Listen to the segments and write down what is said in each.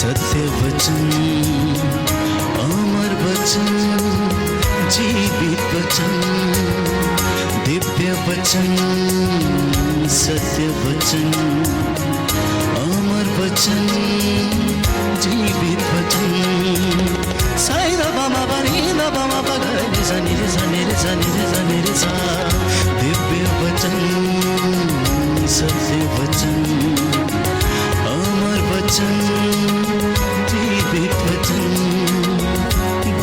सत्य वचन, अमर वचन, जीवित वचन, दिव्य वचन, सत्य वचन, अमर वचन, जीवित वचन। साई दा बामा बनी दा बामा बगरे जनी रे जनी रे जनी रे जनी रे सा। दिव्य वचन, सत्य वचन, अमर वचन, जीवित वचन,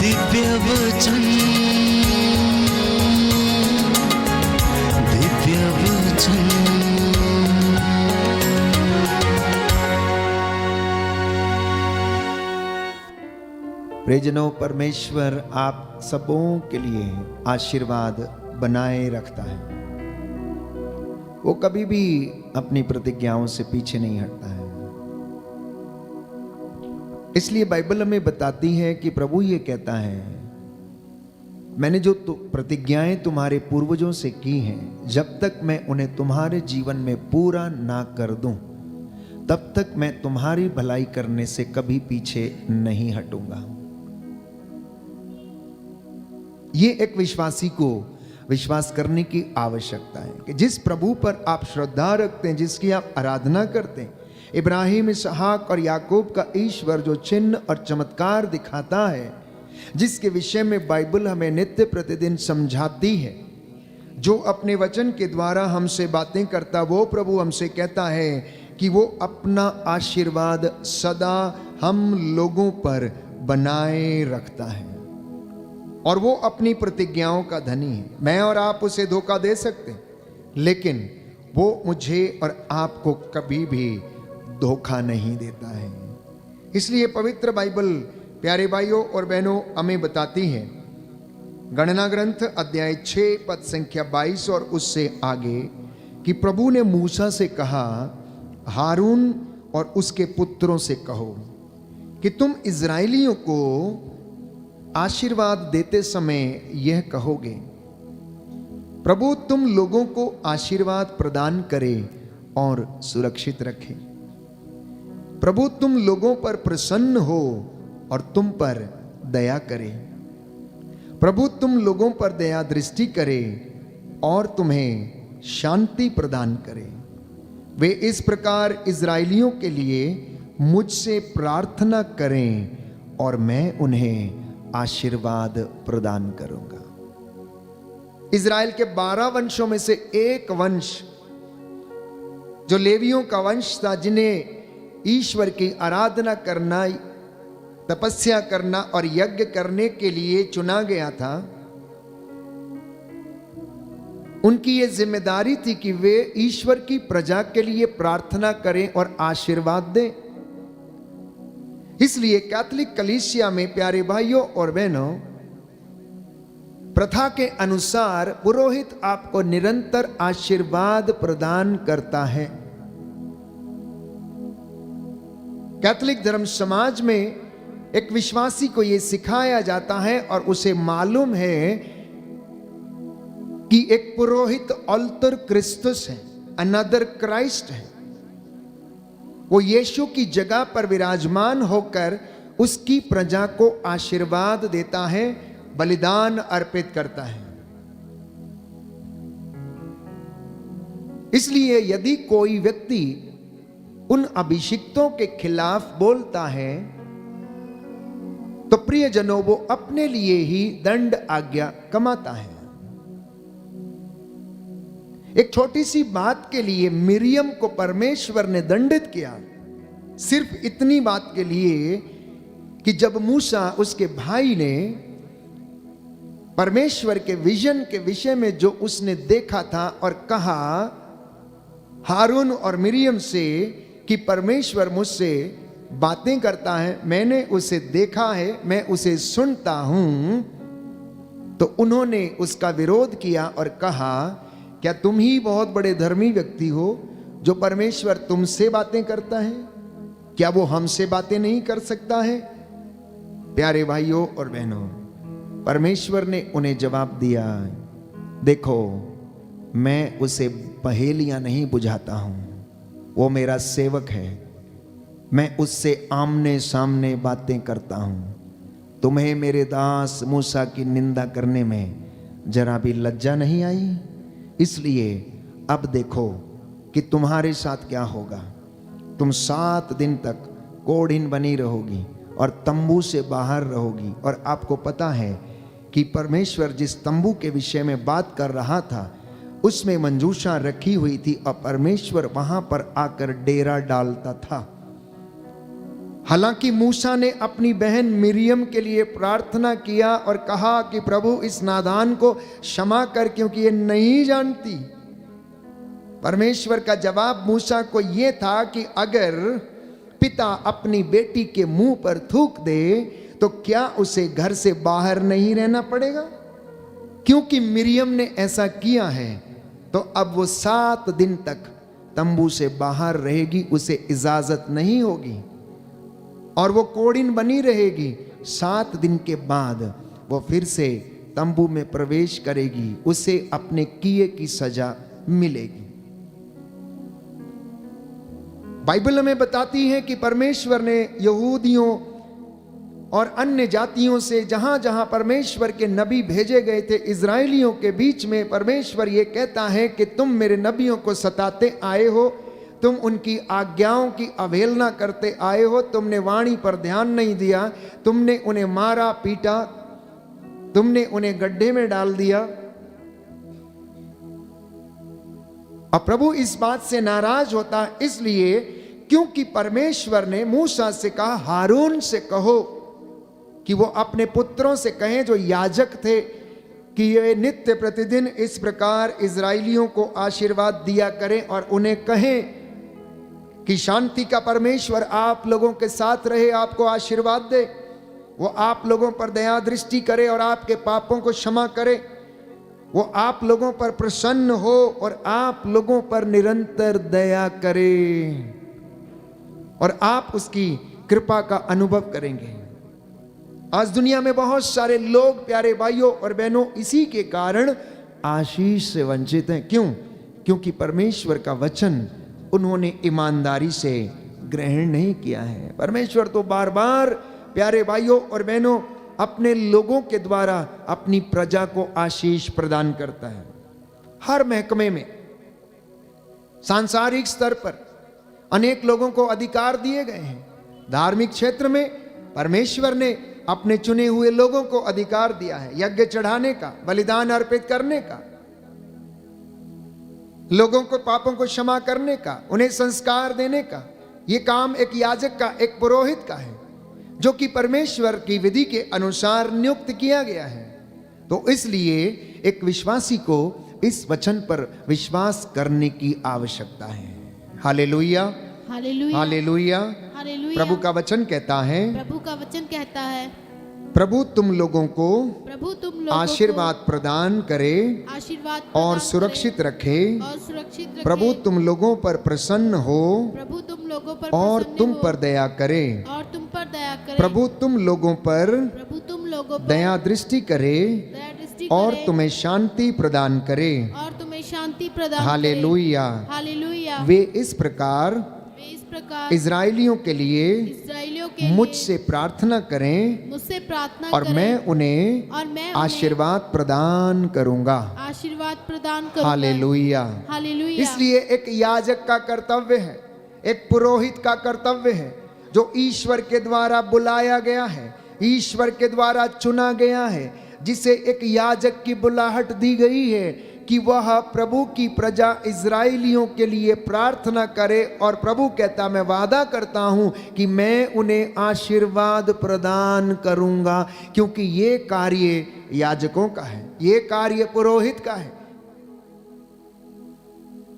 दिव्य वचन, दिव्य वचन। प्रियजनों, परमेश्वर आप सबों के लिए आशीर्वाद बनाए रखता है। वो कभी भी अपनी प्रतिज्ञाओं से पीछे नहीं हटता है। इसलिए बाइबल हमें बताती है कि प्रभु ये कहता है, मैंने जो प्रतिज्ञाएं तुम्हारे पूर्वजों से की हैं, जब तक मैं उन्हें तुम्हारे जीवन में पूरा ना कर दूं, तब तक मैं तुम्हारी भलाई करने से कभी पीछे नहीं हटूंगा। ये एक विश्वासी को विश्वास करने की आवश्यकता है कि जिस प्रभु पर आप श्रद्धा रखते हैं, जिसकी आप आराधना करते हैं, इब्राहिम, इसहाक और याकूब का ईश्वर जो चिन्ह और चमत्कार दिखाता है, जिसके विषय में बाइबल हमें नित्य प्रतिदिन समझाती है, जो अपने वचन के द्वारा हमसे बातें करता, वो प्रभु हमसे कहता है कि वो अपना आशीर्वाद सदा हम लोगों पर बनाए रखता है और वो अपनी प्रतिज्ञाओं का धनी है। मैं और आप उसे धोखा दे सकते हैं, लेकिन वो मुझे और आपको कभी भी धोखा नहीं देता है। इसलिए पवित्र बाइबल प्यारे भाइयों और बहनों हमें बताती है, गणना ग्रंथ अध्याय 6 पद संख्या 22 और उससे आगे, कि प्रभु ने मूसा से कहा, हारून और उसके पुत्रों से कहो कि तुम इज़राइलियों को आशीर्वाद देते समय यह कहोगे, प्रभु तुम लोगों को आशीर्वाद प्रदान करे और सुरक्षित रखे। प्रभु तुम लोगों पर प्रसन्न हो और तुम पर दया करे। प्रभु तुम लोगों पर दया दृष्टि करे और तुम्हें शांति प्रदान करे। वे इस प्रकार इज़राइलियों के लिए मुझसे प्रार्थना करें और मैं उन्हें आशीर्वाद प्रदान करूंगा। इज़राइल के 12 वंशों में से एक वंश जो लेवियों का वंश था, जिन्हें ईश्वर की आराधना करना, तपस्या करना और यज्ञ करने के लिए चुना गया था, उनकी यह जिम्मेदारी थी कि वे ईश्वर की प्रजा के लिए प्रार्थना करें और आशीर्वाद दें। इसलिए कैथोलिक कलीसिया में प्यारे भाइयों और बहनों, प्रथा के अनुसार पुरोहित आपको निरंतर आशीर्वाद प्रदान करता है। कैथोलिक धर्म समाज में एक विश्वासी को यह सिखाया जाता है और उसे मालूम है कि एक पुरोहित अल्टर क्रिस्तुस है, अनदर क्राइस्ट है। वो यीशु की जगह पर विराजमान होकर उसकी प्रजा को आशीर्वाद देता है, बलिदान अर्पित करता है। इसलिए यदि कोई व्यक्ति उन अभिषिक्तों के खिलाफ बोलता है, तो प्रियजनों, वो अपने लिए ही दंड आज्ञा कमाता है। एक छोटी सी बात के लिए मिरियम को परमेश्वर ने दंडित किया, सिर्फ इतनी बात के लिए कि जब मूसा उसके भाई ने परमेश्वर के विजन के विषय में जो उसने देखा था और कहा हारून और मिरियम से कि परमेश्वर मुझसे बातें करता है, मैंने उसे देखा है, मैं उसे सुनता हूं, तो उन्होंने उसका विरोध किया और कहा, क्या तुम ही बहुत बड़े धर्मी व्यक्ति हो जो परमेश्वर तुमसे बातें करता है? क्या वो हमसे बातें नहीं कर सकता है? प्यारे भाइयों और बहनों, परमेश्वर ने उन्हें जवाब दिया, देखो मैं उसे पहेलियां नहीं बुझाता हूं, वो मेरा सेवक है, मैं उससे आमने सामने बातें करता हूं। तुम्हें मेरे दास मूसा की निंदा करने में जरा भी लज्जा नहीं आई? इसलिए अब देखो कि तुम्हारे साथ क्या होगा। तुम 7 दिन तक कोढ़िन बनी रहोगी और तंबू से बाहर रहोगी। और आपको पता है कि परमेश्वर जिस तंबू के विषय में बात कर रहा था उसमें मंजूषा रखी हुई थी और परमेश्वर वहां पर आकर डेरा डालता था। हालांकि मूसा ने अपनी बहन मिरियम के लिए प्रार्थना किया और कहा कि प्रभु इस नादान को क्षमा कर, क्योंकि ये नहीं जानती। परमेश्वर का जवाब मूसा को यह था कि अगर पिता अपनी बेटी के मुंह पर थूक दे तो क्या उसे घर से बाहर नहीं रहना पड़ेगा? क्योंकि मिरियम ने ऐसा किया है तो अब वो 7 दिन तक तंबू से बाहर रहेगी, उसे इजाजत नहीं होगी और वो कोढ़िन बनी रहेगी। 7 दिन के बाद वो फिर से तंबू में प्रवेश करेगी, उसे अपने किए की सजा मिलेगी। बाइबल हमें बताती है कि परमेश्वर ने यहूदियों और अन्य जातियों से जहां जहां परमेश्वर के नबी भेजे गए थे, इजराइलियों के बीच में परमेश्वर ये कहता है कि तुम मेरे नबियों को सताते आए हो, तुम उनकी आज्ञाओं की अवहेलना करते आए हो, तुमने वाणी पर ध्यान नहीं दिया, तुमने उन्हें मारा पीटा, तुमने उन्हें गड्ढे में डाल दिया। और प्रभु इस बात से नाराज होता इसलिए क्योंकि परमेश्वर ने मूसा से कहा, हारून से कहो कि वो अपने पुत्रों से कहें जो याजक थे कि ये नित्य प्रतिदिन इस प्रकार इजराइलियों को आशीर्वाद दिया करें और उन्हें कहें कि शांति का परमेश्वर आप लोगों के साथ रहे, आपको आशीर्वाद दे, वो आप लोगों पर दया दृष्टि करे और आपके पापों को क्षमा करे, वो आप लोगों पर प्रसन्न हो और आप लोगों पर निरंतर दया करे और आप उसकी कृपा का अनुभव करेंगे। आज दुनिया में बहुत सारे लोग प्यारे भाइयों और बहनों इसी के कारण आशीष से वंचित हैं। क्यों? क्योंकि परमेश्वर का वचन उन्होंने ईमानदारी से ग्रहण नहीं किया है। परमेश्वर तो बार बार प्यारे भाइयों और बहनों अपने लोगों के द्वारा अपनी प्रजा को आशीष प्रदान करता है। हर महकमे में, सांसारिक स्तर पर अनेक लोगों को अधिकार दिए गए हैं। धार्मिक क्षेत्र में परमेश्वर ने अपने चुने हुए लोगों को अधिकार दिया है यज्ञ चढ़ाने का, बलिदान अर्पित करने का, लोगों को पापों को क्षमा करने का, उन्हें संस्कार देने का। यह काम एक याजक का, एक पुरोहित का है जो कि परमेश्वर की विधि के अनुसार नियुक्त किया गया है। तो इसलिए एक विश्वासी को इस वचन पर विश्वास करने की आवश्यकता है। Hallelujah, hallelujah, hallelujah, hallelujah. प्रभु का वचन कहता है, प्रभु का वचन कहता है, प्रभु तुम लोगों को आशीर्वाद प्रदान करे आशीर्वाद और सुरक्षित रखे। और सुरक्षित रखे। प्रभु तुम लोगों पर प्रसन्न हो प्रभु तुम लोगों पर और प्रसन्न तुम हो पर दया करे। और तुम पर दया करे। प्रभु तुम लोगों पर प्रभु तुम लोगों पर दया दृष्टि करे दया दृष्टि और करे तुम्हें शांति प्रदान करे। और तुम्हें शांति प्रदान करे। Hallelujah, hallelujah. वे इस प्रकार इजराइलियों के लिए मुझसे प्रार्थना करें मुझसे प्रार्थना और मैं उन्हें आशीर्वाद प्रदान करूंगा। आशीर्वाद प्रदान करूंगा। Hallelujah, hallelujah. इसलिए एक याजक का कर्तव्य है, एक पुरोहित का कर्तव्य है जो ईश्वर के द्वारा बुलाया गया है, ईश्वर के द्वारा चुना गया है, जिसे एक याजक की बुलाहट दी गई है कि वह प्रभु की प्रजा इजराइलियों के लिए प्रार्थना करे। और प्रभु कहता, मैं वादा करता हूं कि मैं उन्हें आशीर्वाद प्रदान करूंगा, क्योंकि ये कार्य याजकों का है, ये कार्य पुरोहित का है,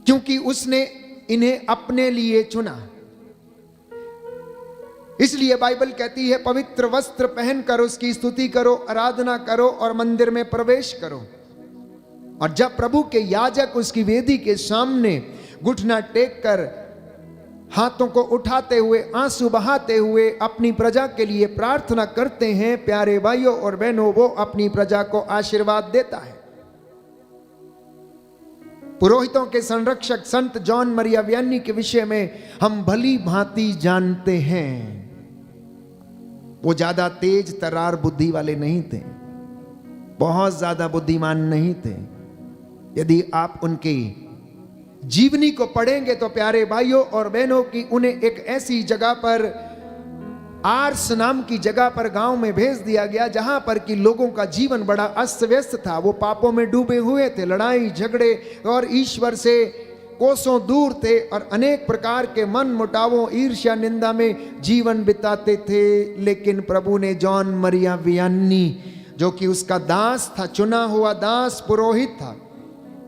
क्योंकि उसने इन्हें अपने लिए चुना। इसलिए बाइबल कहती है, पवित्र वस्त्र पहनकर उसकी स्तुति करो, आराधना करो और मंदिर में प्रवेश करो। और जब प्रभु के याजक उसकी वेदी के सामने घुटना टेक कर हाथों को उठाते हुए, आंसू बहाते हुए अपनी प्रजा के लिए प्रार्थना करते हैं, प्यारे भाइयों और बहनों, वो अपनी प्रजा को आशीर्वाद देता है। पुरोहितों के संरक्षक संत जॉन मरिया विannி के विषय में हम भली भांति जानते हैं। वो ज्यादा तेज तर्रार बुद्धि वाले नहीं थे, बहुत ज्यादा बुद्धिमान नहीं थे। यदि आप उनके जीवनी को पढ़ेंगे तो प्यारे भाइयों और बहनों की उन्हें एक ऐसी जगह पर, आर्स नाम की जगह पर गांव में भेज दिया गया जहां पर कि लोगों का जीवन बड़ा अस्त व्यस्त था। वो पापों में डूबे हुए थे, लड़ाई झगड़े और ईश्वर से कोसों दूर थे और अनेक प्रकार के मन मुटावों, ईर्ष्या, निंदा में जीवन बिताते थे। लेकिन प्रभु ने जॉन मरिया विannì, जो कि उसका दास था, चुना हुआ दास पुरोहित था,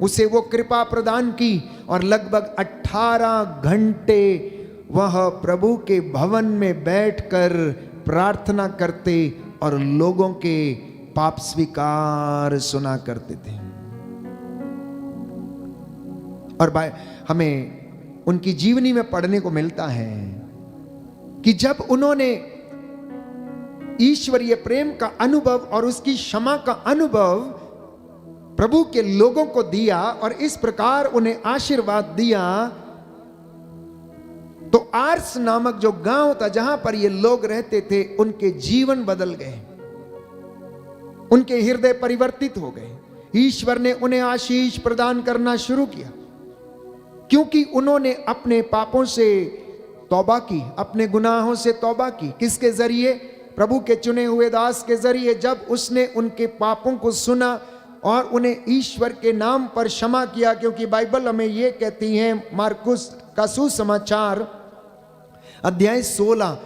उसे वो कृपा प्रदान की और लगभग 18 घंटे वह प्रभु के भवन में बैठकर प्रार्थना करते और लोगों के पाप स्वीकार सुना करते थे। और हमें उनकी जीवनी में पढ़ने को मिलता है कि जब उन्होंने ईश्वरीय प्रेम का अनुभव और उसकी क्षमा का अनुभव प्रभु के लोगों को दिया और इस प्रकार उन्हें आशीर्वाद दिया, तो आर्स नामक जो गांव था जहां पर ये लोग रहते थे, उनके जीवन बदल गए, उनके हृदय परिवर्तित हो गए। ईश्वर ने उन्हें आशीष प्रदान करना शुरू किया क्योंकि उन्होंने अपने पापों से तौबा की, अपने गुनाहों से तौबा की। किसके जरिए? प्रभु के चुने हुए दास के जरिए। जब उसने उनके पापों को सुना और उन्हें ईश्वर के नाम पर क्षमा किया, क्योंकि बाइबल हमें यह कहती है, मार्कुस का सुसमाचार अध्याय 16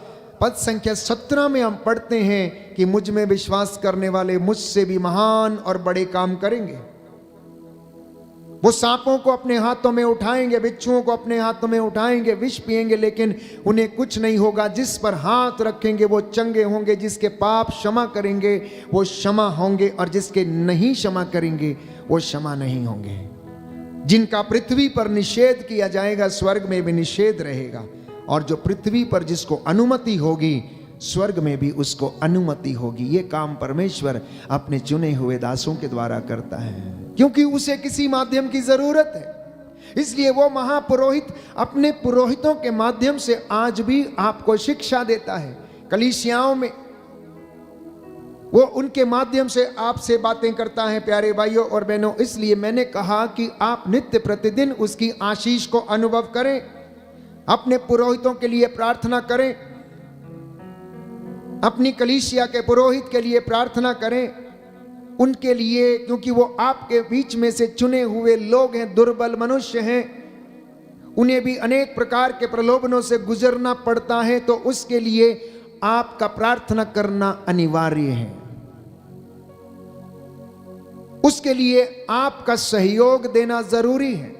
पद संख्या 17 में हम पढ़ते हैं कि मुझ में विश्वास करने वाले मुझसे भी महान और बड़े काम करेंगे। वो सांपों को अपने हाथों में उठाएंगे, बिच्छुओं को अपने हाथों में उठाएंगे, विष पिएंगे लेकिन उन्हें कुछ नहीं होगा। जिस पर हाथ रखेंगे वो चंगे होंगे, जिसके पाप क्षमा करेंगे वो क्षमा होंगे और जिसके नहीं क्षमा करेंगे वो क्षमा नहीं होंगे। जिनका पृथ्वी पर निषेध किया जाएगा स्वर्ग में भी निषेध रहेगा, और जो पृथ्वी पर जिसको अनुमति होगी स्वर्ग में भी उसको अनुमति होगी। ये काम परमेश्वर अपने चुने हुए दासों के द्वारा करता है, क्योंकि उसे किसी माध्यम की जरूरत है। इसलिए वो महापुरोहित अपने पुरोहितों के माध्यम से आज भी आपको शिक्षा देता है। कलीसियाओं में वो उनके माध्यम से आपसे बातें करता है प्यारे भाइयों और बहनों। इसलिए मैंने कहा कि आप नित्य प्रतिदिन उसकी आशीष को अनुभव करें, अपने पुरोहितों के लिए प्रार्थना करें, अपनी कलीसिया के पुरोहित के लिए प्रार्थना करें, उनके लिए, क्योंकि वो आपके बीच में से चुने हुए लोग हैं, दुर्बल मनुष्य हैं, उन्हें भी अनेक प्रकार के प्रलोभनों से गुजरना पड़ता है, तो उसके लिए आपका प्रार्थना करना अनिवार्य है। उसके लिए आपका सहयोग देना जरूरी है।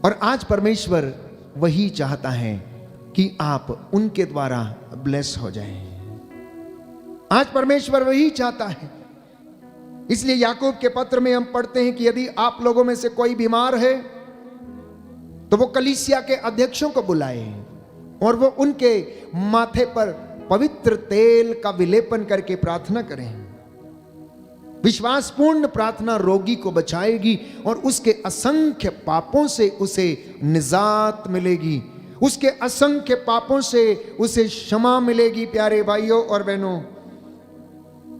और आज परमेश्वर वही चाहता है कि आप उनके द्वारा ब्लेस हो जाएं। आज परमेश्वर वही चाहता है। इसलिए याकूब के पत्र में हम पढ़ते हैं कि यदि आप लोगों में से कोई बीमार है तो वो कलीसिया के अध्यक्षों को बुलाए और वो उनके माथे पर पवित्र तेल का विलेपन करके प्रार्थना करें। विश्वासपूर्ण प्रार्थना रोगी को बचाएगी और उसके असंख्य पापों से उसे निजात मिलेगी, उसके असंख्य पापों से उसे क्षमा मिलेगी। प्यारे भाइयों और बहनों,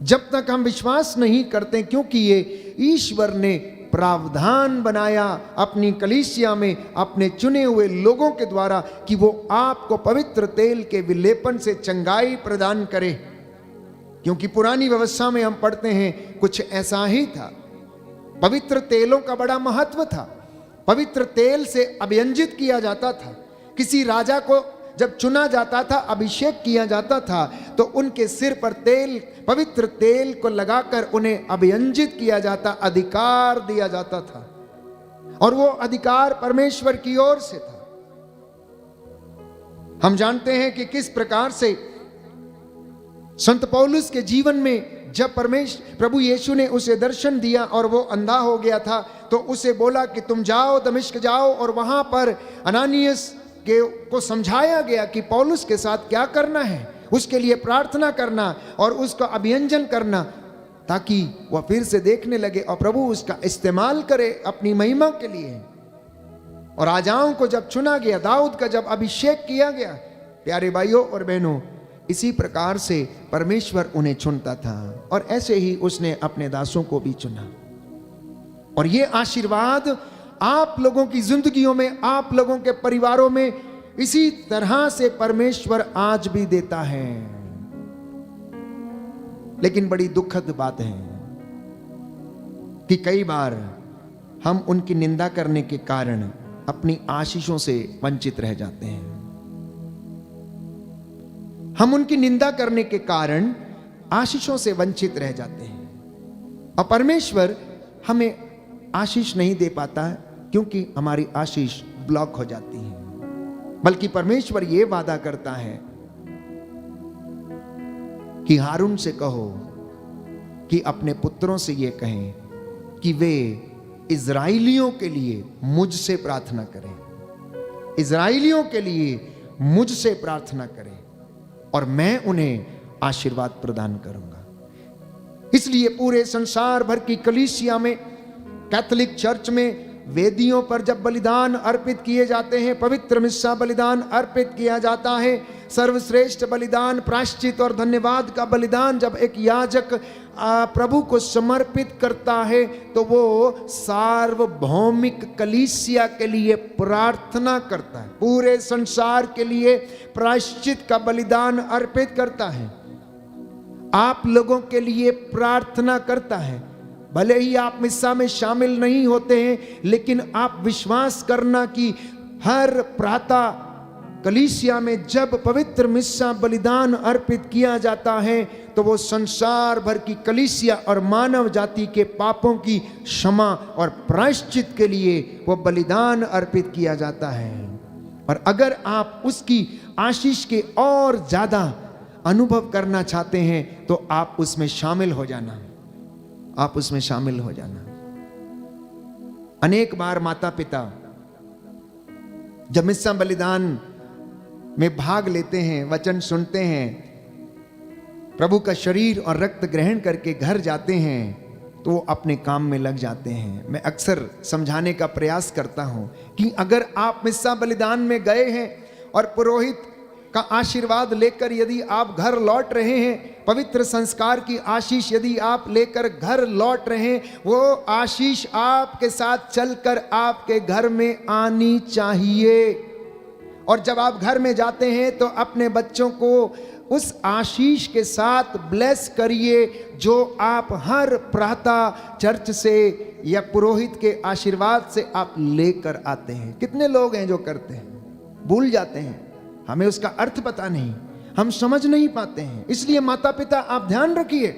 जब तक हम विश्वास नहीं करते, क्योंकि ये ईश्वर ने प्रावधान बनाया अपनी कलीसिया में अपने चुने हुए लोगों के द्वारा कि वो आपको पवित्र तेल के विलेपन से चंगाई प्रदान करे। क्योंकि पुरानी व्यवस्था में हम पढ़ते हैं कुछ ऐसा ही था। पवित्र तेलों का बड़ा महत्व था। पवित्र तेल से अभियंजित किया जाता था। किसी राजा को जब चुना जाता था, अभिषेक किया जाता था, तो उनके सिर पर तेल, पवित्र तेल को लगाकर उन्हें अभियंजित किया जाता, अधिकार दिया जाता था, और वो अधिकार परमेश्वर की ओर से था। हम जानते हैं कि किस प्रकार से संत पौलुस के जीवन में जब प्रभु यीशु ने उसे दर्शन दिया और वो अंधा हो गया था, तो उसे बोला कि तुम जाओ, दमिश्क जाओ, और वहां पर अनानियस को समझाया गया कि पौलुस के साथ क्या करना है, उसके लिए प्रार्थना करना और उसका अभियंजन करना। ताकि वह फिर से देखने लगे और प्रभु उसका इस्तेमाल करे अपनी महिमा के लिए। और राजाओं को जब चुना गया, दाऊद का जब अभिषेक किया गया, प्यारे भाइयों और बहनों, इसी प्रकार से परमेश्वर उन्हें चुनता था और ऐसे ही उसने अपने दासों को भी चुना। और ये आशीर्वाद आप लोगों की जिंदगियों में, आप लोगों के परिवारों में इसी तरह से परमेश्वर आज भी देता है। लेकिन बड़ी दुखद बात है कि कई बार हम उनकी निंदा करने के कारण अपनी आशीषों से वंचित रह जाते हैं। हम उनकी निंदा करने के कारण आशीषों से वंचित रह जाते हैं और परमेश्वर हमें आशीष नहीं दे पाता है क्योंकि हमारी आशीष ब्लॉक हो जाती है। बल्कि परमेश्वर यह वादा करता है कि हारून से कहो कि अपने पुत्रों से यह कहें कि वे इज़राइलियों के लिए मुझसे प्रार्थना करें, इज़राइलियों के लिए मुझसे प्रार्थना करें और मैं उन्हें आशीर्वाद प्रदान करूंगा। इसलिए पूरे संसार भर की कलीसिया में, कैथोलिक चर्च में वेदियों पर जब बलिदान अर्पित किए जाते हैं, पवित्र मिस्सा बलिदान अर्पित किया जाता है, सर्वश्रेष्ठ बलिदान, प्रायश्चित और धन्यवाद का बलिदान जब एक याजक प्रभु को समर्पित करता है तो वो सार्वभौमिक कलीसिया के लिए प्रार्थना करता है, पूरे संसार के लिए प्रायश्चित का बलिदान अर्पित करता है, आप लोगों के लिए प्रार्थना करता है। भले ही आप मिस्सा में शामिल नहीं होते हैं, लेकिन आप विश्वास करना कि हर प्रातः कलीसिया में जब पवित्र मिस्सा बलिदान अर्पित किया जाता है तो वो संसार भर की कलीसिया और मानव जाति के पापों की क्षमा और प्रायश्चित के लिए वो बलिदान अर्पित किया जाता है। और अगर आप उसकी आशीष के और ज्यादा अनुभव करना चाहते हैं तो आप उसमें शामिल हो जाना, आप उसमें शामिल हो जाना। अनेक बार माता पिता जब मिस्सा बलिदान में भाग लेते हैं, वचन सुनते हैं, प्रभु का शरीर और रक्त ग्रहण करके घर जाते हैं तो वो अपने काम में लग जाते हैं। मैं अक्सर समझाने का प्रयास करता हूं कि अगर आप मिस्सा बलिदान में गए हैं और पुरोहित का आशीर्वाद लेकर यदि आप घर लौट रहे हैं, पवित्र संस्कार की आशीष यदि आप लेकर घर लौट रहे हैं, वो आशीष आपके साथ चलकर आपके घर में आनी चाहिए। और जब आप घर में जाते हैं तो अपने बच्चों को उस आशीष के साथ ब्लेस करिए जो आप हर प्रातः चर्च से या पुरोहित के आशीर्वाद से आप लेकर आते हैं। कितने लोग हैं जो करते हैं, भूल जाते हैं, हमें उसका अर्थ पता नहीं, हम समझ नहीं पाते हैं। इसलिए माता पिता आप ध्यान रखिए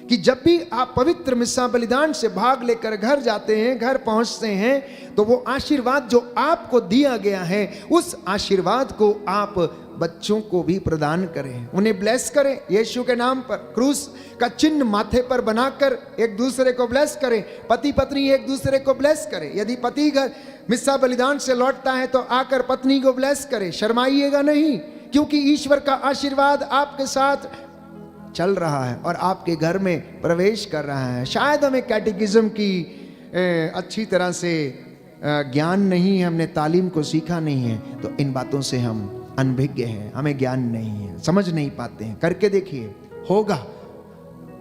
कि जब भी आप पवित्र मिस्सा बलिदान से भाग लेकर घर जाते हैं, घर पहुंचते हैं, तो वो आशीर्वाद जो आपको दिया गया है उस आशीर्वाद को आप बच्चों को भी प्रदान करें, उन्हें ब्लेस करें। यीशु के नाम पर क्रूस का चिन्ह माथे पर बनाकर एक दूसरे को ब्लेस करें, पति पत्नी एक दूसरे को ब्लेस करें। यदि पति घर मिस्सा बलिदान से लौटता है तो आकर पत्नी को ब्लेस करें, शर्माइएगा नहीं, क्योंकि ईश्वर का आशीर्वाद आपके साथ चल रहा है और आपके घर में प्रवेश कर रहा है। शायद हमें कैटेकिज्म की अच्छी तरह से ज्ञान नहीं है, हमने तालीम को सीखा नहीं है, तो इन बातों से हम अनभिज्ञ हैं, हमें ज्ञान नहीं है, समझ नहीं पाते हैं। करके देखिए, होगा,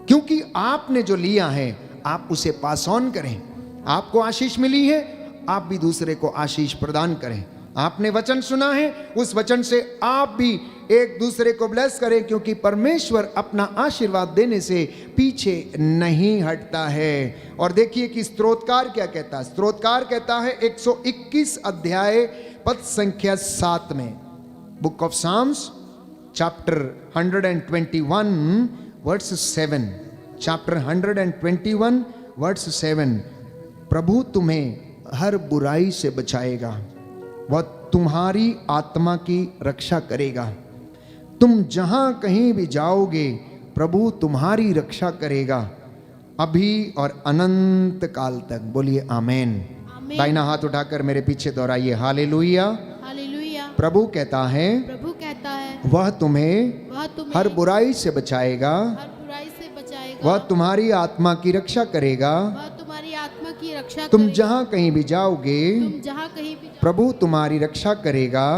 क्योंकि आपने जो लिया है आप उसे पास ऑन करें। आपको आशीष मिली है, आप भी दूसरे को आशीष प्रदान करें। आपने वचन सुना है, उस वचन से आप भी एक दूसरे को ब्लेस करें, क्योंकि परमेश्वर अपना आशीर्वाद देने से पीछे नहीं हटता है। और देखिए कि स्तोत्रकार क्या कहता है। स्तोत्रकार कहता है 121 अध्याय पद संख्या 7 में, book of Psalms chapter 121 verse 7, chapter 121 verse 7, प्रभु तुम्हें हर बुराई से बचाएगा, वह तुम्हारी आत्मा की रक्षा करेगा। तुम जहां कहीं भी जाओगे प्रभु तुम्हारी रक्षा करेगा अभी और अनंत काल तक। बोलिए आमेन। दाहिना हाथ उठाकर मेरे पीछे दोहराइए, हालेलुया। हालेलुया। प्रभु कहता है वह तुम्हें हर बुराई से बचाएगा हर बुराई से बचाएगा करेगा। वह तुम्हारी आत्मा की रक्षा करेगा। वह तुम्हारी आत्मा की रक्षा तुम करेगा। जहां कहीं भी जाओगे, तुम जहाँ कहीं भी जाओ, प्रभु तुम्हारी रक्षा करेगा,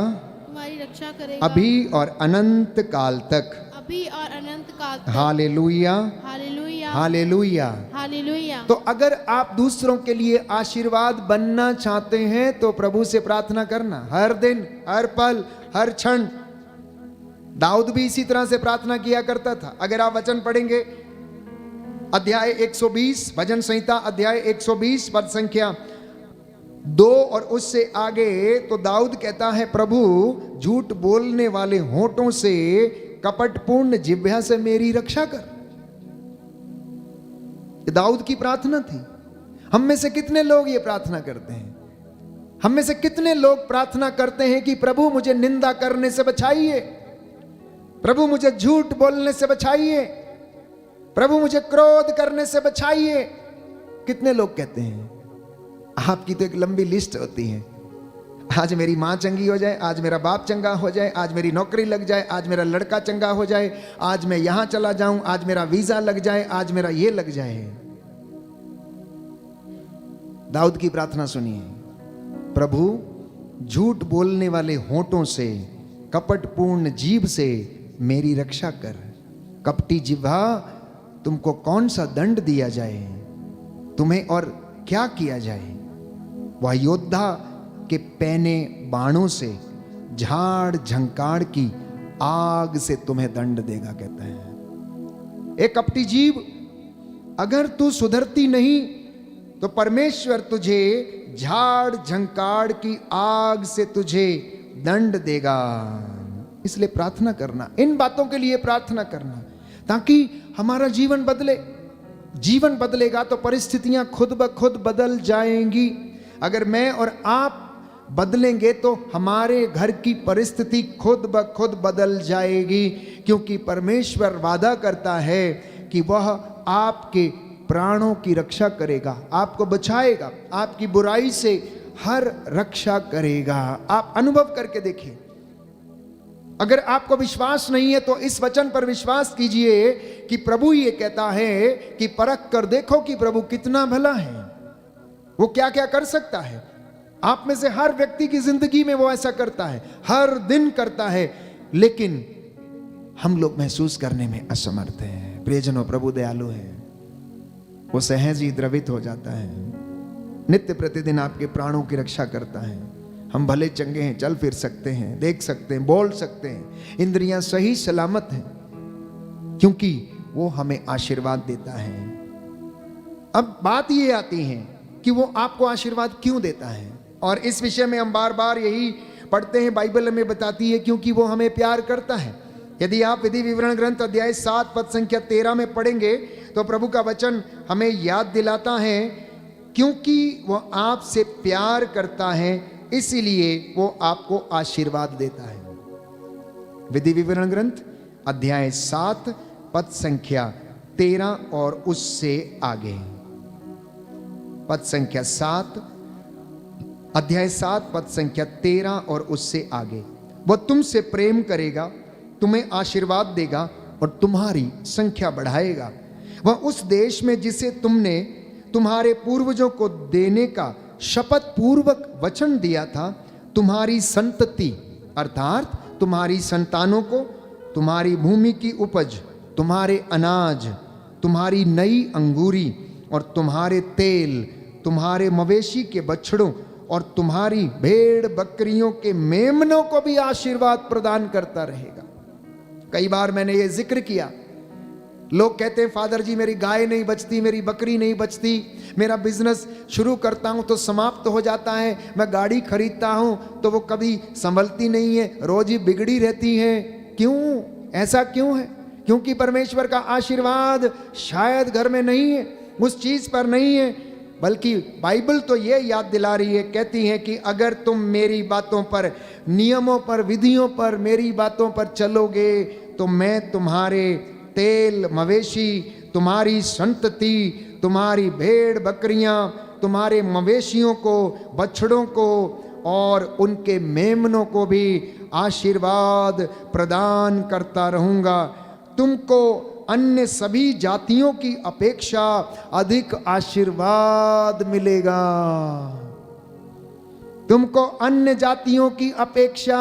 तुम्हारी रक्षा करेगा। अभी और अनंत काल तक। अभी और अनंत काल तक। Hallelujah, hallelujah. हालेलुया। हालेलुया। तो अगर आप दूसरों के लिए आशीर्वाद बनना चाहते हैं तो प्रभु से प्रार्थना करना, हर दिन, हर पल, हर क्षण। दाऊद भी इसी तरह से प्रार्थना किया करता था। अगर आप वचन पढ़ेंगे, अध्याय 120, भजन संहिता अध्याय 120 पद संख्या 2 और उससे आगे, तो दाऊद कहता है, प्रभु झूठ बोलने वाले होठों से, कपटपूर्ण जिह्वा से मेरी रक्षा कर। ये दाऊद की प्रार्थना थी। हम में से कितने लोग ये प्रार्थना करते हैं? हम में से कितने लोग प्रार्थना करते हैं कि प्रभु मुझे निंदा करने से बचाइए, प्रभु मुझे झूठ बोलने से बचाइए, प्रभु मुझे क्रोध करने से बचाइए। कितने लोग कहते हैं? आपकी तो एक लंबी लिस्ट होती है। आज मेरी मां चंगी हो जाए, आज मेरा बाप चंगा हो जाए, आज मेरी नौकरी लग जाए, आज मेरा लड़का चंगा हो जाए, आज मैं यहां चला जाऊं, आज मेरा वीजा लग जाए, आज मेरा ये लग जाए। दाऊद की प्रार्थना सुनिए, प्रभु झूठ बोलने वाले होठों से, कपटपूर्ण जीभ से मेरी रक्षा कर। कपटी जिह्वा, तुमको कौन सा दंड दिया जाए, तुम्हें और क्या किया जाए? वह योद्धा के पैने बाणों से, झाड़ झंकार की आग से तुम्हें दंड देगा, कहता है। एक कपटी जीभ, अगर तू सुधरती नहीं तो परमेश्वर तुझे झाड़ झंकार की आग से तुझे दंड देगा। इसलिए प्रार्थना करना, इन बातों के लिए प्रार्थना करना, ताकि हमारा जीवन बदले। जीवन बदलेगा तो परिस्थितियां खुद ब खुद बदल जाएंगी। अगर मैं और आप बदलेंगे तो हमारे घर की परिस्थिति खुद ब खुद बदल जाएगी, क्योंकि परमेश्वर वादा करता है कि वह आपके प्राणों की रक्षा करेगा, आपको बचाएगा, आपकी बुराई से हर रक्षा करेगा। आप अनुभव करके देखिए। अगर आपको विश्वास नहीं है तो इस वचन पर विश्वास कीजिए कि प्रभु ये कहता है कि परख कर देखो कि प्रभु कितना भला है, वो क्या क्या कर सकता है। आप में से हर व्यक्ति की जिंदगी में वो ऐसा करता है, हर दिन करता है, लेकिन हम लोग महसूस करने में असमर्थ हैं। प्रियजनों, प्रभु दयालु है, वो सहज ही द्रवित हो जाता है, नित्य प्रतिदिन आपके प्राणों की रक्षा करता है। हम भले चंगे हैं, चल फिर सकते हैं, देख सकते हैं, बोल सकते हैं, इंद्रियां सही सलामत हैं, क्योंकि वो हमें आशीर्वाद देता है। अब बात ये आती है कि वो आपको आशीर्वाद क्यों देता है, और इस विषय में हम बार बार यही पढ़ते हैं, बाइबल हमें बताती है, क्योंकि वो हमें प्यार करता है। यदि आप विधि विवरण ग्रंथ अध्याय 7 पद संख्या 13 में पढ़ेंगे तो प्रभु का वचन हमें याद दिलाता है, क्योंकि वो आपसे प्यार करता है इसीलिए वो आपको आशीर्वाद देता है। विधि विवरण ग्रंथ अध्याय 7 पद संख्या 13 और उससे आगे। पद संख्या 7, अध्याय 7 पद संख्या 13 और उससे आगे। वह तुमसे प्रेम करेगा, तुम्हें आशीर्वाद देगा और तुम्हारी संख्या बढ़ाएगा। वह उस देश में जिसे तुमने तुम्हारे पूर्वजों को देने का शपथ पूर्वक वचन दिया था, तुम्हारी संतति अर्थात तुम्हारी संतानों को तुम्हारी भूमि की उपज, तुम्हारे अनाज, तुम्हारी नई अंगूरी और तुम्हारे तेल, तुम्हारे मवेशी के बछड़ों और तुम्हारी भेड़ बकरियों के मेमनों को भी आशीर्वाद प्रदान करता रहेगा। कई बार मैंने ये जिक्र किया, लोग कहते हैं फादर जी मेरी गाय नहीं बचती, मेरी बकरी नहीं बचती, मेरा बिजनेस शुरू करता हूं तो समाप्त हो जाता है, मैं गाड़ी खरीदता हूं तो वो कभी संभलती नहीं है, रोज ही बिगड़ी रहती है। क्यों? ऐसा क्यों है? क्योंकि परमेश्वर का आशीर्वाद शायद घर में नहीं है, उस चीज पर नहीं है, बल्कि बाइबल तो ये याद दिला रही है, कहती है कि अगर तुम मेरी बातों पर, नियमों पर, विधियों पर, मेरी बातों पर चलोगे तो मैं तुम्हारे तेल, मवेशी, तुम्हारी संतति, तुम्हारी भेड़ बकरियां, तुम्हारे मवेशियों को, बछड़ों को और उनके मेमनों को भी आशीर्वाद प्रदान करता रहूंगा। तुमको अन्य सभी जातियों की अपेक्षा अधिक आशीर्वाद मिलेगा। तुमको अन्य जातियों की अपेक्षा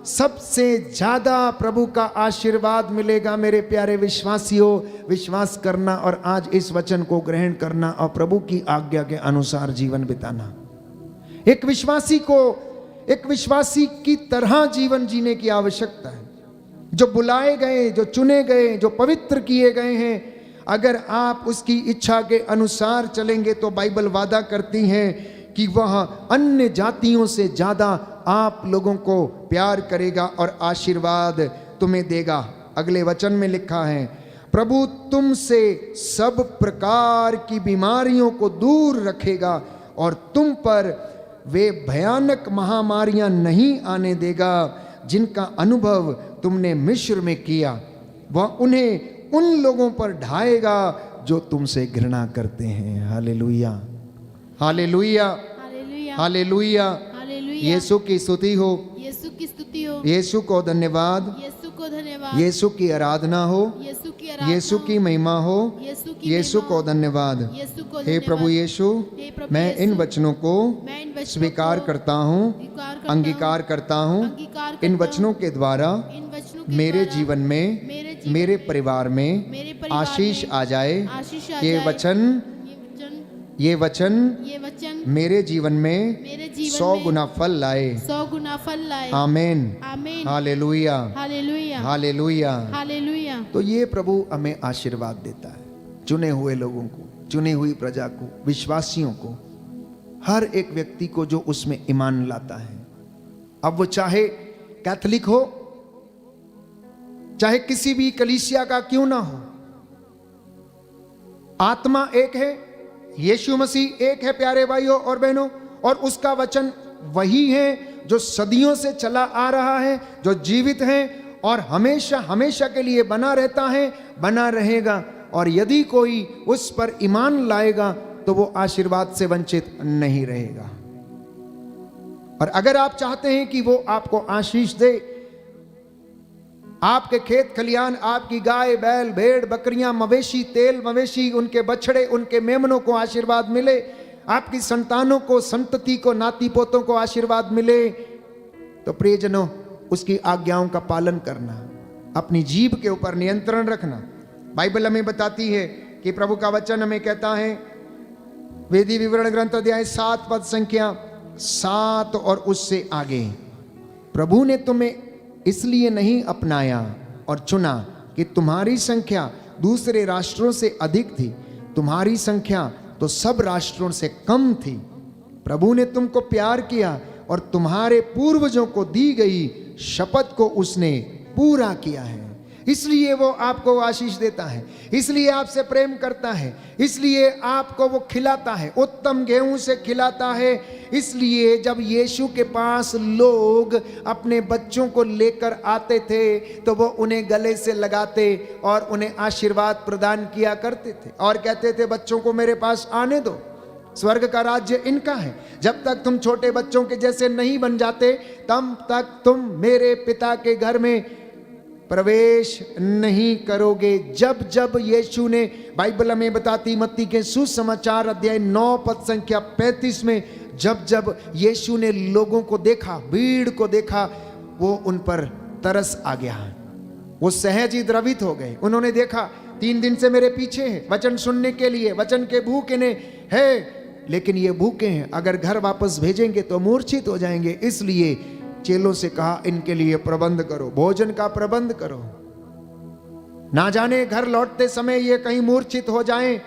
सबसे ज्यादा प्रभु का आशीर्वाद मिलेगा। मेरे प्यारे विश्वासियों, विश्वास करना और आज इस वचन को ग्रहण करना और प्रभु की आज्ञा के अनुसार जीवन बिताना। एक विश्वासी की तरह जीवन जीने की आवश्यकता है। जो बुलाए गए, जो चुने गए, जो पवित्र किए गए हैं, अगर आप उसकी इच्छा के अनुसार चलेंगे तो बाइबल वादा करती है कि वह अन्य जातियों से ज्यादा आप लोगों को प्यार करेगा और आशीर्वाद तुम्हें देगा। अगले वचन में लिखा है, प्रभु तुमसे सब प्रकार की बीमारियों को दूर रखेगा और तुम पर वे भयानक महामारियां नहीं आने देगा जिनका अनुभव तुमने मिस्र में किया। वह उन्हें उन लोगों पर ढाएगा जो तुमसे घृणा करते हैं। Hallelujah, hallelujah, hallelujah, hallelujah. Hallelujah. यीशु की स्तुति हो, यीशु की स्तुति हो, यीशु को धन्यवाद, यीशु को धन्यवाद, यीशु की आराधना हो, यीशु की आराधना यीशु की हो, महिमा हो, यीशु की यीशु महिमा को हो, धन्यवाद। यीशु को हे धन्यवाद। प्रभु यीशु, हे प्रभु मैं इन यीशु, वचनों को मैं इन वचनों स्वीकार को करता हूँ, स्वीकार करता अंगीकार करता हूँ। अंगीकार करता इन हूँ। वचनों के द्वारा इन वचनों के मेरे द्वारा जीवन में, मेरे जीवन मेरे में, परिवार में मेरे परिवार आशीष में आ जाए। आशीष आ ये जाए। वचन ये वचन मेरे जीवन में मेरे जीवन 100 में गुना फल लाए। 100 गुना फल लाए। आमीन, आमीन, हालेलुया, हालेलुया, हालेलुया। हालेलुया। तो ये प्रभु हमें आशीर्वाद देता है, चुने हुए लोगों को, चुनी हुई प्रजा को, विश्वासियों को, हर एक व्यक्ति को जो उसमें ईमान लाता है। अब वो चाहे कैथोलिक हो, चाहे किसी भी कलीसिया का क्यों ना हो, आत्मा एक है, यीशु मसीह एक है प्यारे भाइयों और बहनों, और उसका वचन वही है जो सदियों से चला आ रहा है, जो जीवित है और हमेशा हमेशा के लिए बना रहता है, बना रहेगा। और यदि कोई उस पर ईमान लाएगा तो वो आशीर्वाद से वंचित नहीं रहेगा। और अगर आप चाहते हैं कि वो आपको आशीष दे, आपके खेत खलियान, आपकी गाय बैल भेड़ बकरियां मवेशी तेल मवेशी, उनके बछड़े उनके मेमनों को आशीर्वाद मिले, आपकी संतानों को, संतति को, नाती पोतों को आशीर्वाद मिले, तो प्रियजनों उसकी आज्ञाओं का पालन करना, अपनी जीभ के ऊपर नियंत्रण रखना। बाइबल हमें बताती है कि प्रभु का वचन हमें कहता है, वेदी विवरण ग्रंथ अध्याय 7 पद संख्या 7 और उससे आगे, प्रभु ने तुम्हें इसलिए नहीं अपनाया और चुना कि तुम्हारी संख्या दूसरे राष्ट्रों से अधिक थी, तुम्हारी संख्या तो सब राष्ट्रों से कम थी। प्रभु ने तुमको प्यार किया और तुम्हारे पूर्वजों को दी गई शपथ को उसने पूरा किया है। इसलिए वो आपको आशीष देता है, इसलिए आपसे प्रेम करता है, इसलिए आपको वो खिलाता है, उत्तम गेहूं से खिलाता है। इसलिए जब यीशु के पास लोग अपने बच्चों को लेकर आते थे तो वो उन्हें गले से लगाते और उन्हें आशीर्वाद प्रदान किया करते थे और कहते थे, बच्चों को मेरे पास आने दो, स्वर्ग का राज्य इनका है। जब तक तुम छोटे बच्चों के जैसे नहीं बन जाते तब तक तुम मेरे पिता के घर में प्रवेश नहीं करोगे। जब जब यीशु ने, बाइबल हमें बताती मत्ती के सुसमाचार अध्याय 9 पद संख्या 35 में, जब जब यीशु ने लोगों को देखा, भीड़ को देखा, वो उन पर तरस आ गया, वो सहज ही द्रवित हो गए। उन्होंने देखा 3 दिन से मेरे पीछे हैं, वचन सुनने के लिए, वचन के भूखे ने है, लेकिन ये भूखे हैं, अगर घर वापस भेजेंगे तो मूर्छित हो जाएंगे। इसलिए चेलों से कहा, इनके लिए प्रबंध करो, भोजन का प्रबंध करो, ना जाने घर लौटते समय ये कहीं मूर्छित हो जाएं।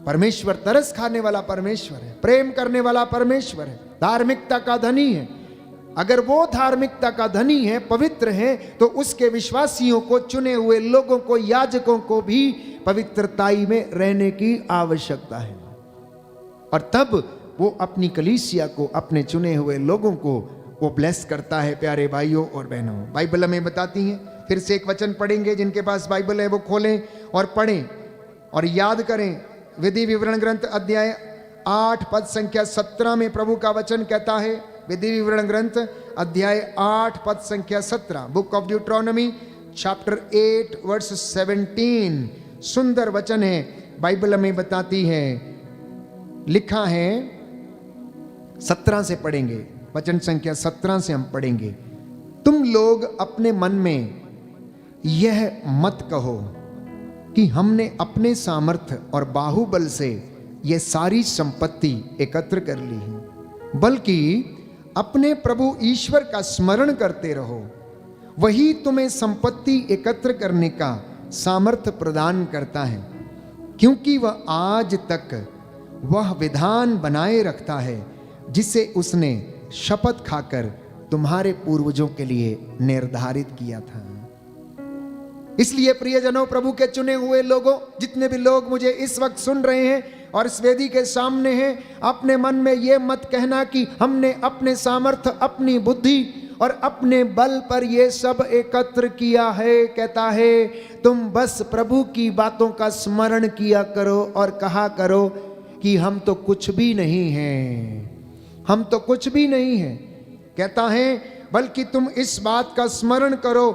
परमेश्वर तरस खाने वाला परमेश्वर है, प्रेम करने वाला परमेश्वर है, धार्मिकता का धनी है। अगर वो धार्मिकता का धनी है, पवित्र है, तो उसके विश्वासियों को, चुने हुए लोगों को, याजकों को भी पवित्रताई में रहने की आवश्यकता है। और तब वो अपनी कलीसिया को, अपने चुने हुए लोगों को वो ब्लेस करता है। प्यारे भाइयों और बहनों, बाइबल हमें बताती है, फिर से एक वचन पढ़ेंगे, जिनके पास बाइबल है वो खोलें और पढ़ें और याद करें। विधि विवरण ग्रंथ अध्याय 8 पद संख्या 17 में प्रभु का वचन कहता है, विधि विवरण ग्रंथ अध्याय 8 पद संख्या 17, बुक ऑफ ड्यूट्रोनॉमी चैप्टर 8 वर्स 17, सुंदर वचन है। बाइबल हमें बताती है, लिखा है, 17 से पढ़ेंगे, वचन संख्या 17 से हम पढ़ेंगे। तुम लोग अपने मन में यह मत कहो कि हमने अपने सामर्थ्य और बाहुबल से यह सारी संपत्ति एकत्र कर ली है, बल्कि अपने प्रभु ईश्वर का स्मरण करते रहो। वही तुम्हें संपत्ति एकत्र करने का सामर्थ्य प्रदान करता है, क्योंकि वह आज तक वह विधान बनाए रखता है जिसे उसने शपथ खाकर तुम्हारे पूर्वजों के लिए निर्धारित किया था। इसलिए प्रियजनों, प्रभु के चुने हुए लोगों, जितने भी लोग मुझे इस वक्त सुन रहे हैं और इस वेदी के सामने हैं, अपने मन में यह मत कहना कि हमने अपने सामर्थ्य, अपनी बुद्धि और अपने बल पर ये सब एकत्र किया है। कहता है, तुम बस प्रभु की बातों का स्मरण किया करो और कहा करो कि हम तो कुछ भी नहीं हैं, हम तो कुछ भी नहीं हैं। कहता है, बल्कि तुम इस बात का स्मरण करो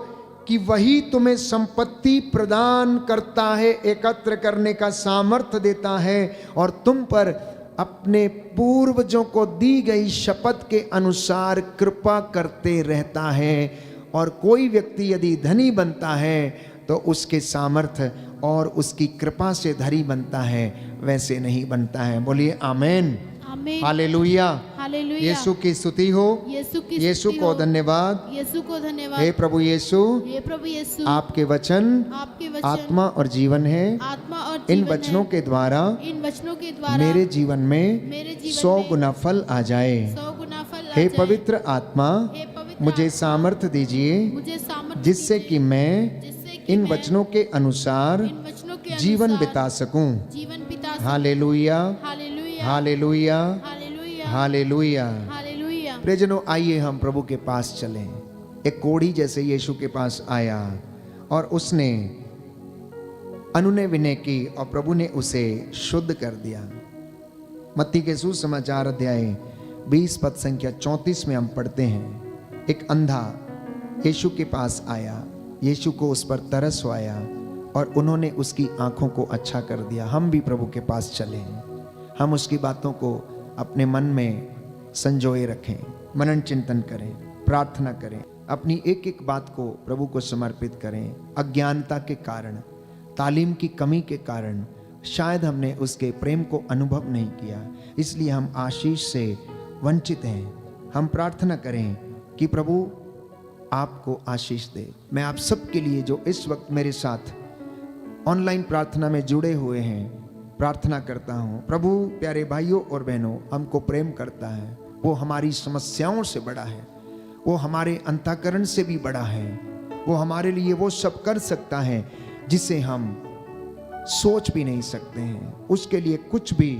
कि वही तुम्हें संपत्ति प्रदान करता है, एकत्र करने का सामर्थ्य देता है और तुम पर अपने पूर्वजों को दी गई शपथ के अनुसार कृपा करते रहता है। और कोई व्यक्ति यदि धनी बनता है तो उसके सामर्थ्य और उसकी कृपा से धनी बनता है, वैसे नहीं बनता है। बोलिए आमेन, आमीन, हालेलुया, हालेलुया। यीशु की स्तुति हो, यीशु को धन्यवाद, यीशु को धन्यवाद। हे प्रभु यीशु, हे प्रभु यीशु, आपके वचन आत्मा और जीवन है। आत्मा और इन जीवन वचनों है। के द्वारा इन वचनों के द्वारा मेरे जीवन में मेरे जीवन 100 में गुना फल आ जाए। 100 गुना फल आ हे जाए। पवित्र आत्मा, हे पवित्र मुझे आत्मा, सामर्थ्य दीजिए मुझे सामर्थ्य जिससे दीजिए, कि मैं जिससे कि इन मैं वचनों के अनुसार इन वचनों के जीवन अनुसार बिता सकूं। जीवन पिता hallelujah, hallelujah, hallelujah, hallelujah, hallelujah. Hallelujah. प्रियजनों, आइए हम प्रभु के पास चलें। एक कोढ़ी जैसे यीशु के पास आया और उसने अनुनय विनय की और प्रभु ने उसे शुद्ध कर दिया। मत्ती के सुसमाचार अध्याय 20 पद संख्या 34 में हम पढ़ते हैं, एक अंधा यीशु के पास आया, यीशु को उस पर तरस आया और उन्होंने उसकी आंखों को अच्छा कर दिया। हम भी प्रभु के पास चलें, हम उसकी बातों को अपने मन में संजोए रखें, मनन चिंतन करें, प्रार्थना करें, अपनी एक एक बात को प्रभु को समर्पित करें। अज्ञानता के कारण, तालीम की कमी के कारण शायद हमने उसके प्रेम को अनुभव नहीं किया, इसलिए हम आशीष से वंचित हैं। हम प्रार्थना करें कि प्रभु आपको आशीष दे। मैं आप सबके लिए जो इस वक्त मेरे साथ ऑनलाइन प्रार्थना में जुड़े हुए हैं प्रार्थना करता हूँ। प्रभु प्यारे भाइयों और बहनों, हमको प्रेम करता है, वो हमारी समस्याओं से बड़ा है, वो हमारे अंतःकरण से भी बड़ा है, वो हमारे लिए वो सब कर सकता है जिसे हम सोच भी नहीं सकते हैं। उसके लिए कुछ भी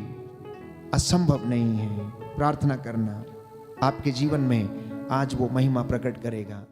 असंभव नहीं है। प्रार्थना करना आपके जीवन में आज वो महिमा प्रकट करेगा।